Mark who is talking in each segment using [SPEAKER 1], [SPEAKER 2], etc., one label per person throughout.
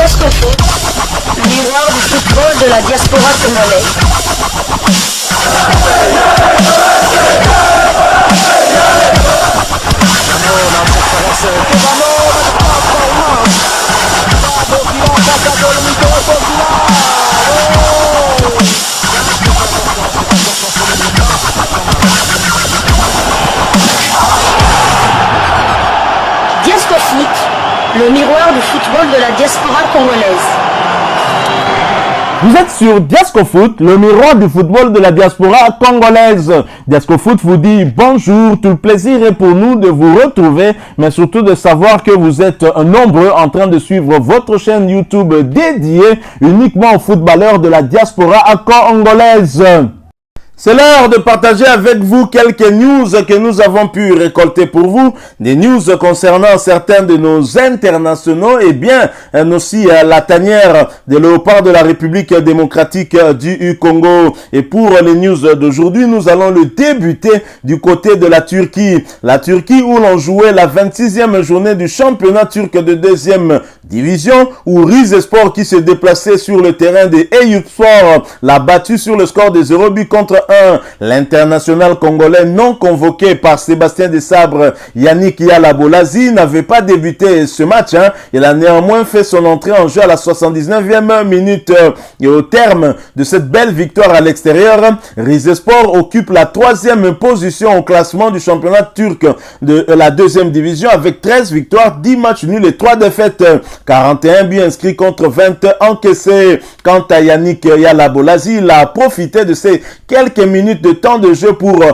[SPEAKER 1] Diasco Foot, miroir du football de la diaspora congolaise. Diasco Foot, le miroir du football de la diaspora congolaise.
[SPEAKER 2] Vous êtes sur Diasco Foot, le miroir du football de la diaspora congolaise. Diasco Foot vous dit bonjour, tout le plaisir est pour nous de vous retrouver, mais surtout de savoir que vous êtes nombreux en train de suivre votre chaîne YouTube dédiée uniquement aux footballeurs de la diaspora congolaise. C'est l'heure de partager avec vous quelques news que nous avons pu récolter pour vous. Des news concernant certains de nos internationaux et bien aussi la tanière des léopards de la République démocratique du Congo. Et pour les news d'aujourd'hui, nous allons le débuter du côté de la Turquie. La Turquie où l'on jouait la 26e journée du championnat turc de 2e division, où Rizespor qui se déplaçait sur le terrain de Eyüpspor l'a battu sur le score de 0 but contre 1. L'international congolais non convoqué par Sébastien Desabre, Yannick Yala Bolazi, n'avait pas débuté ce match. Il a néanmoins fait son entrée en jeu à la 79e minute. Et au terme de cette belle victoire à l'extérieur, Rizespor occupe la 3e position au classement du championnat turc de la 2e division avec 13 victoires, 10 matchs nuls et 3 défaites. 41 buts inscrits contre 20 encaissés. Quant à Yannick Yala Bolazi, il a profité de ces quelques minutes de temps de jeu pour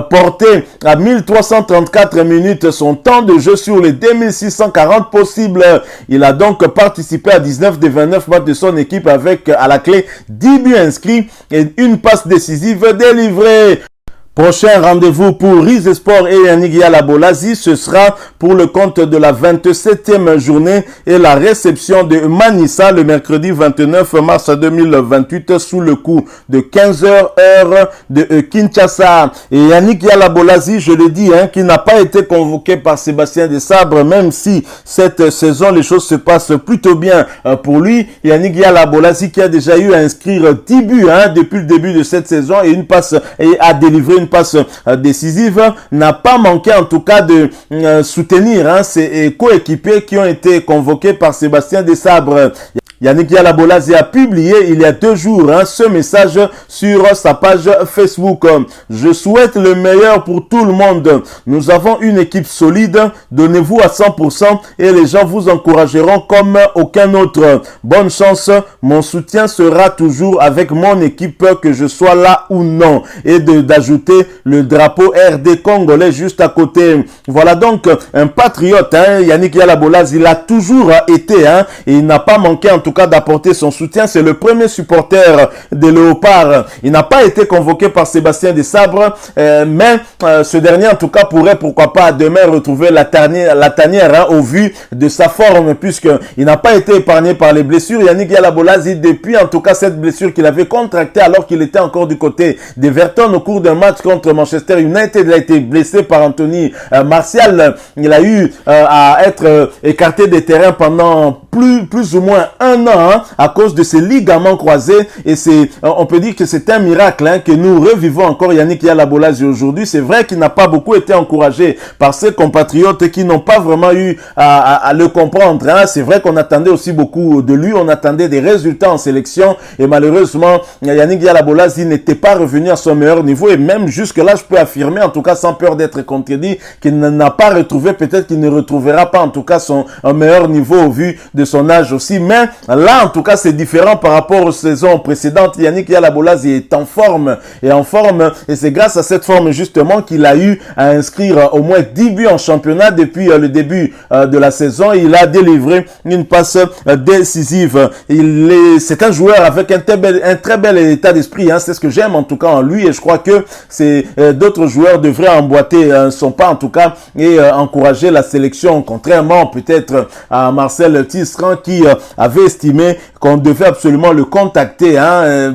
[SPEAKER 2] porter à 1334 minutes son temps de jeu sur les 2640 possibles. Il a donc participé à 19 des 29 matchs de son équipe avec à la clé 10 buts inscrits et une passe décisive délivrée. Prochain rendez-vous pour Rizespor et Yannick Yala Bolazi, ce sera pour le compte de la 27e journée et la réception de Manissa le mercredi 29 mars 2028 sous le coup de 15h heure de Kinshasa. Et Yannick Yala Bolazi, je le dis, qui n'a pas été convoqué par Sébastien Desabre, même si cette saison les choses se passent plutôt bien pour lui. Yannick Yala Bolazi qui a déjà eu à inscrire 10 buts depuis le début de cette saison et une passe et a délivré une passe décisive, n'a pas manqué en tout cas de soutenir ses coéquipiers qui ont été convoqués par Sébastien Desabre. Yannick Yala Bolazi a publié il y a 2 jours ce message sur sa page Facebook. Je souhaite le meilleur pour tout le monde. Nous avons une équipe solide. Donnez-vous à 100% et les gens vous encourageront comme aucun autre. Bonne chance. Mon soutien sera toujours avec mon équipe, que je sois là ou non. Et d'ajouter le drapeau RD congolais juste à côté. Voilà donc un patriote. Yannick Yala Bolazi, il a toujours été et il n'a pas manqué en tout cas d'apporter son soutien. C'est le premier supporter des Léopards. Il n'a pas été convoqué par Sébastien Desabre, mais ce dernier en tout cas pourrait pourquoi pas demain retrouver la tanière au vu de sa forme, puisqu'il n'a pas été épargné par les blessures. Yannick Yala Bolazi, depuis en tout cas cette blessure qu'il avait contractée alors qu'il était encore du côté d'Everton au cours d'un match contre Manchester United, il a été blessé par Anthony Martial. Il a eu à être écarté des terrains pendant plus ou moins 1 an à cause de ses ligaments croisés, et on peut dire que c'est un miracle que nous revivons encore Yannick Yala Bolazi aujourd'hui. C'est vrai qu'il n'a pas beaucoup été encouragé par ses compatriotes qui n'ont pas vraiment eu à le comprendre. C'est vrai qu'on attendait aussi beaucoup de lui, on attendait des résultats en sélection et malheureusement Yannick Yala Bolazi n'était pas revenu à son meilleur niveau, et même jusque là je peux affirmer en tout cas sans peur d'être contredit qu'il n'a pas retrouvé, peut-être qu'il ne retrouvera pas en tout cas son meilleur niveau au vu de son âge aussi, mais là en tout cas c'est différent par rapport aux saisons précédentes. Yannick Yala Bolazi est en forme et c'est grâce à cette forme justement qu'il a eu à inscrire au moins 10 buts en championnat depuis le début de la saison. Il a délivré une passe décisive. C'est un joueur avec un très bel état d'esprit, c'est ce que j'aime en tout cas en lui, et je crois que d'autres joueurs devraient emboîter son pas en tout cas et encourager la sélection, contrairement peut-être à Marcel Tis ministrant qui avait estimé qu'on devait absolument le contacter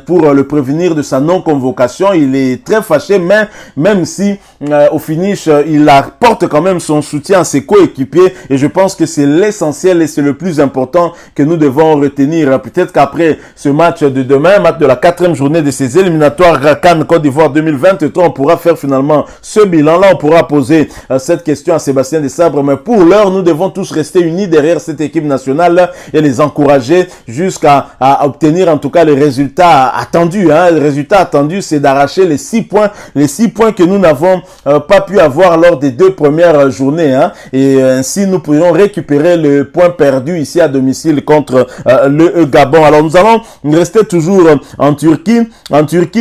[SPEAKER 2] pour le prévenir de sa non-convocation. Il est très fâché, mais même si au finish, il apporte quand même son soutien à ses coéquipiers et je pense que c'est l'essentiel et c'est le plus important que nous devons retenir. Peut-être qu'après ce match de demain, match de la 4e journée de ces éliminatoires CAN Côte d'Ivoire 2023, on pourra faire finalement ce bilan-là, on pourra poser cette question à Sébastien Desabre, mais pour l'heure, nous devons tous rester unis derrière cette équipe nationale et les encourager jusqu'à obtenir en tout cas les résultats attendus. Le résultat attendu, c'est d'arracher les 6 points que nous n'avons pas pu avoir lors des 2 premières journées. Et ainsi, nous pourrons récupérer le point perdu ici à domicile contre le Gabon. Alors, nous allons rester toujours en Turquie,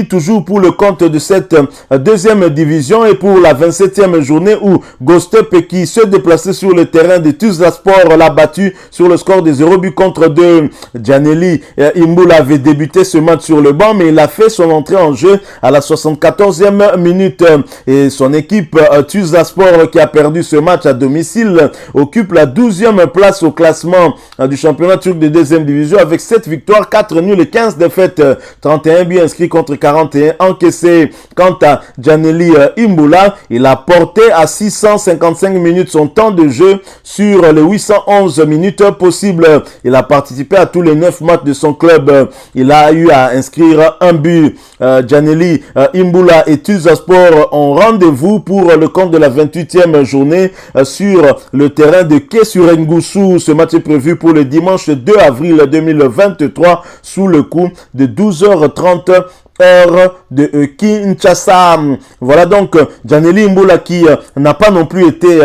[SPEAKER 2] toujours pour le compte de cette 2e division et pour la 27e journée où Göztepe, qui se déplaçait sur le terrain de Tuzlaspor, l'a battu sur le score de 0 but contre 2. Gianelli Imbula avait débuté ce match sur le banc, mais il a fait son entrée en jeu à la 74e minute et son équipe Tuzlaspor, qui a perdu ce match à domicile, occupe la 12e place au classement du championnat turc de 2e division avec 7 victoires, 4 nuls et 15 défaites, 31 buts inscrits contre 41 encaissés. Quant à Gianelli Imbula, il a porté à 655 minutes son temps de jeu sur les 811 minutes possibles. Il a participé à tous les 9 matchs de son club. Il a eu à inscrire un but. Gianelli Imbula et Tuzlaspor ont rendez-vous pour le compte de la 28e journée sur le terrain de Kesurengusu. Ce match est prévu pour le dimanche 2 avril 2023 sous le coup de 12h30 heure de Kinshasa. Voilà donc Gianelli Imbula qui n'a pas non plus été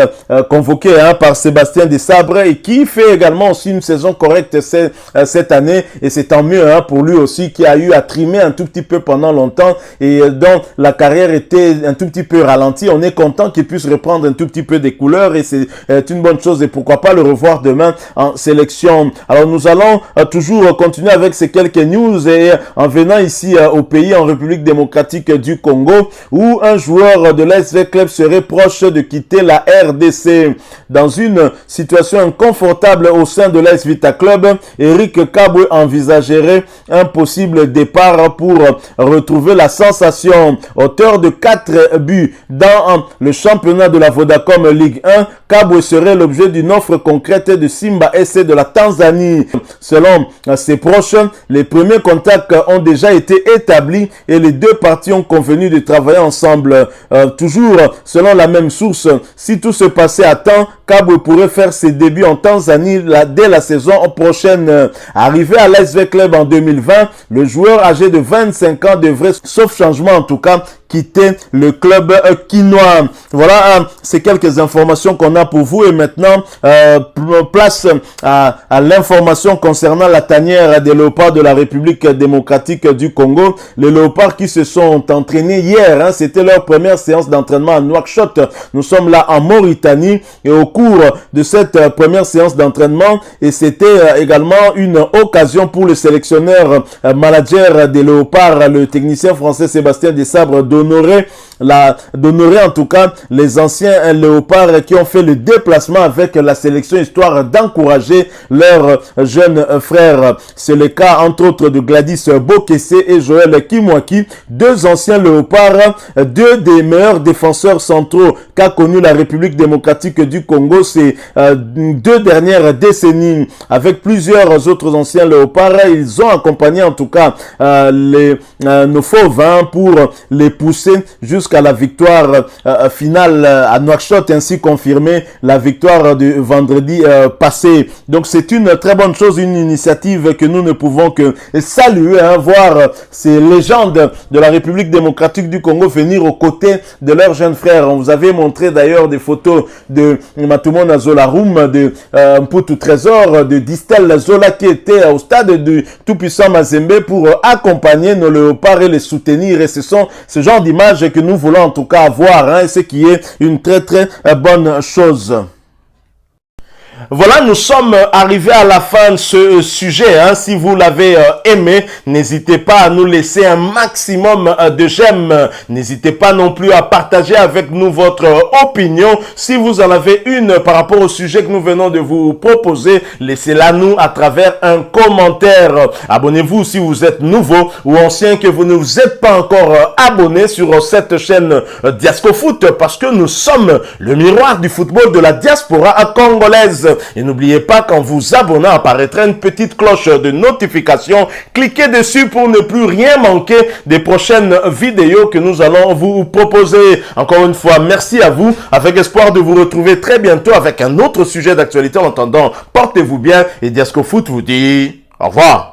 [SPEAKER 2] convoqué par Sébastien Desabre et qui fait également aussi une saison correcte cette année et c'est tant mieux pour lui aussi, qui a eu à trimer un tout petit peu pendant longtemps et dont la carrière était un tout petit peu ralentie. On est content qu'il puisse reprendre un tout petit peu des couleurs et c'est une bonne chose et pourquoi pas le revoir demain en sélection. Alors nous allons toujours continuer avec ces quelques news et en venant ici au pays, en République démocratique du Congo, où un joueur de l'ASV Club serait proche de quitter la RDC. Dans une situation inconfortable au sein de l'AS Vita Club, Eric Kabwe envisagerait un possible départ pour retrouver la sensation. Auteur de 4 buts dans le championnat de la Vodacom Ligue 1, Kabwe serait l'objet d'une offre concrète de Simba SC de la Tanzanie. Selon ses proches, les premiers contacts ont déjà été établis et les deux parties ont convenu de travailler ensemble. Toujours selon la même source, si tout se passait à temps, Kabwe pourrait faire ses débuts en Tanzanie dès la saison prochaine. Arrivé à l'ASV Club en 2020, le joueur âgé de 25 ans devrait, sauf changement en tout cas, quitter le club quinois. Voilà, c'est quelques informations qu'on a pour vous et maintenant place à l'information concernant la tanière des léopards de la République démocratique du Congo. Les léopards qui se sont entraînés hier, c'était leur première séance d'entraînement à Nouakchott. Nous sommes là en Mauritanie et au cours de cette première séance d'entraînement, et c'était également une occasion pour le sélectionneur manager des léopards, le technicien français Sébastien Desabre, d'honorer en tout cas les anciens léopards qui ont fait le déplacement avec la sélection, histoire d'encourager leurs jeunes frères. C'est le cas entre autres de Gladys Bokesse et Joël Kimwaki, deux anciens léopards, deux des meilleurs défenseurs centraux qu'a connu la République démocratique du Congo ces 2 dernières décennies. Avec plusieurs autres anciens léopards, ils ont accompagné en tout cas nos fauves pour les pousser jusqu'à la victoire finale à Nouakchott, ainsi confirmer la victoire du vendredi passé. Donc c'est une très bonne chose, une initiative que nous ne pouvons que saluer, voir ces légendes de la République démocratique du Congo venir aux côtés de leurs jeunes frères. On vous avait montré d'ailleurs des photos de Matumona Zolarum, de Mputu Trésor, de Distel Zola qui était au stade du tout-puissant Mazembe pour accompagner nos léopards et les soutenir, et ce sont ce genre d'images que nous voulons en tout cas avoir, et ce qui est une très très bonne chose. Voilà, nous sommes arrivés à la fin de ce sujet. Hein. Si vous l'avez aimé, n'hésitez pas à nous laisser un maximum de j'aime. N'hésitez pas non plus à partager avec nous votre opinion. Si vous en avez une par rapport au sujet que nous venons de vous proposer, laissez-la nous à travers un commentaire. Abonnez-vous si vous êtes nouveau ou ancien que vous ne vous êtes pas encore abonné sur cette chaîne Diasco Foot, parce que nous sommes le miroir du football de la diaspora congolaise. Et n'oubliez pas qu'en vous abonnant apparaîtra une petite cloche de notification. Cliquez dessus pour ne plus rien manquer des prochaines vidéos que nous allons vous proposer. Encore une fois, merci à vous, avec espoir de vous retrouver très bientôt avec un autre sujet d'actualité. En attendant, portez-vous bien et Diasco Foot vous dit au revoir.